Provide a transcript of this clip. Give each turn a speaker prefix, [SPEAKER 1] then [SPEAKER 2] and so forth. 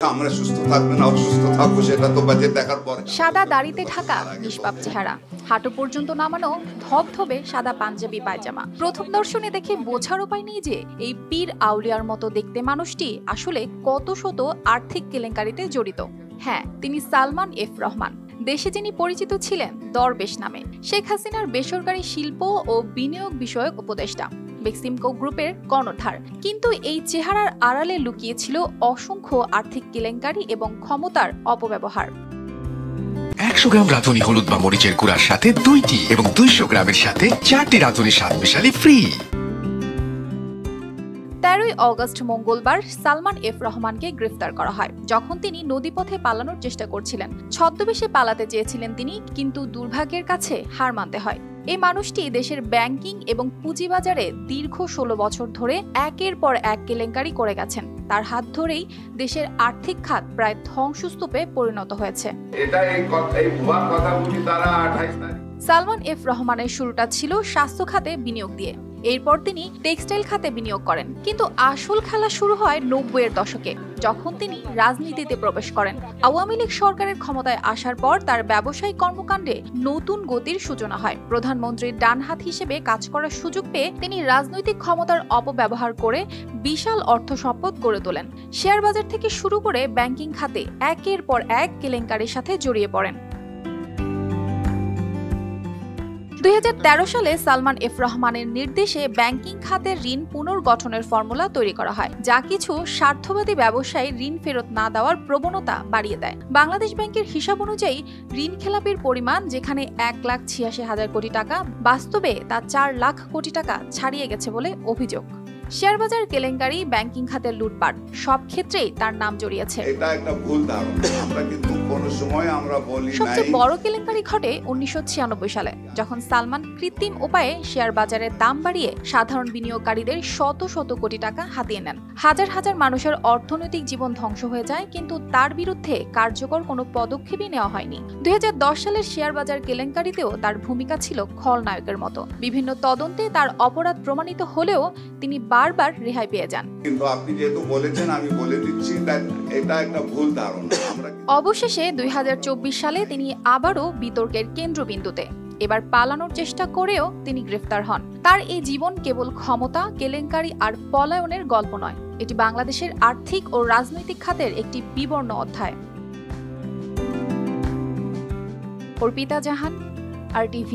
[SPEAKER 1] আমরা সুস্থ থাকবো না অসুস্থ থাকবো সেটা তো বাজে দেখার পরে।
[SPEAKER 2] সাদা দাড়িতে ঢাকা নিষ্পাপ চেহারা, হাঁটু পর্যন্ত নামানো ধবধবে সাদা পাঞ্জাবি পায়জামা। প্রথম দর্শনে দেখে বোঝার উপায় নেই যে এই পীর আউলিয়ার মতো দেখতে মানুষটি আসলে কত শত আর্থিক কেলেঙ্কারিতে জড়িত। হ্যাঁ, তিনি সালমান এফ রহমান। দেশে যিনি পরিচিত ছিলেন দরবেশ নামে, শেখ হাসিনার বেসরকারি শিল্প ও বিনিয়োগ বিষয়ক উপদেষ্টা, বেক্সিমকো গ্রুপের কর্ণধার। কিন্তু এই চেহারার আড়ালে লুকিয়ে ছিল অসংখ্য আর্থিক কেলেঙ্কারি এবং ক্ষমতার অপব্যবহার।
[SPEAKER 3] 100 গ্রাম রাঁধুনি হলুদ বা মরিচের গুঁড়ার সাথে 2টি এবং 200 গ্রামের সাথে 4টি রাঁধুনি স্বাদ মেশালি ফ্রি।
[SPEAKER 2] 13ই অগস্ট মঙ্গলবার সালমান এফ রহমানকে গ্রেফতার করা হয়, যখন তিনি নদীপথে পালানোর চেষ্টা করছিলেন। ছদ্মবেশে পালাতে চেয়েছিলেন তিনি, কিন্তু দুর্ভাগ্যের কাছে হার মানতে হয়। এই মানুষটি দেশের ব্যাংকিং এবং পুঁজিবাজারে দীর্ঘ 16 বছর ধরে একের পর এক কেলেঙ্কারি করে গেছেন। তার হাত ধরেই দেশের আর্থিক খাত প্রায় ধ্বংসস্তূপে পরিণত হয়েছে। সালমান এফ রহমানের শুরুটা ছিল স্বাস্থ্য খাতে বিনিয়োগ দিয়ে। এরপর তিনি টেক্সটাইল খাতে বিনিয়োগ করেন, কিন্তু আসল খেলা শুরু হয় 90-এর দশকে, যখন তিনি রাজনীতিতে প্রবেশ করেন। আওয়ামী লীগ সরকারের ক্ষমতায় আসার পর তার ব্যবসায়িক কর্মকাণ্ডে নতুন গতির সূচনা হয়। প্রধানমন্ত্রীর ডানহাত হিসেবে কাজ করার সুযোগ পেয়ে তিনি রাজনৈতিক ক্ষমতার অপব্যবহার করে বিশাল অর্থ সম্পদ গড়ে তোলেন। শেয়ার বাজার থেকে শুরু করে ব্যাংকিং খাতে একের পর এক কেলেঙ্কারির সাথে জড়িয়ে পড়েন। 2013 সালে সালমান এফ রহমানের নির্দেশে ব্যাংকিং খাতের ঋণ পুনর্গঠনের ফর্মুলা তৈরি করা হয়, যা কিছু স্বার্থবাদী ব্যবসায়ী ঋণ ফেরত না দেওয়ার প্রবণতা বাড়িয়ে দেয়। বাংলাদেশ ব্যাংকের হিসাব অনুযায়ী ঋণ খেলাপির পরিমাণ যেখানে 1,86,000 কোটি টাকা, বাস্তবে তা 4 লাখ কোটি টাকা ছাড়িয়ে গেছে বলে অভিযোগ। শেয়ারবাজার কেলেঙ্কারি, ব্যাংকিং খাতের লুটপাট, সব ক্ষেত্রেই তার নাম জড়িয়েছে।
[SPEAKER 1] এটা একটা ভুল ধারণা, আমরা কিন্তু কোনো সময় আমরা বলি নাই।
[SPEAKER 2] সবচেয়ে বড় কেলেঙ্কারি ঘটে 1996 সালে, যখন সালমান কৃত্রিম উপায়ে শেয়ার বাজারের দাম বাড়িয়ে সাধারণ বিনিয়োগকারীদের শত শত কোটি টাকা হাতিয়ে নেন। হাজার হাজার মানুষের অর্থনৈতিক জীবন ধ্বংস হয়ে যায়, কিন্তু তার বিরুদ্ধে কার্যকর কোনো পদক্ষেপই নেওয়া হয়নি। 2010 সালের শেয়ার বাজার কেলেঙ্কারিতেও তার ভূমিকা ছিল খলনায়কের মতো। বিভিন্ন তদন্তে তার অপরাধ প্রমাণিত হলেও তিনি বারবার রেহাই পেয়ে যান।
[SPEAKER 1] কিন্তু আপনি যেহেতু বলেছেন আমি বলে দিচ্ছি, এটা একটা ভুল ধারণা।
[SPEAKER 2] অবশেষে 2024 সালে তিনি আবারও বিতর্কের কেন্দ্রবিন্দুতে। এবার পালানোর চেষ্টা করেও তিনি গ্রেফতার হন। তার এই জীবন কেবল ক্ষমতা, কেলেঙ্কারি আর পলায়নের গল্প নয়, এটি বাংলাদেশের আর্থিক ও রাজনৈতিক খাতের একটি বিবর্ণ অধ্যায়। অর্পিতা জাহান, RTV।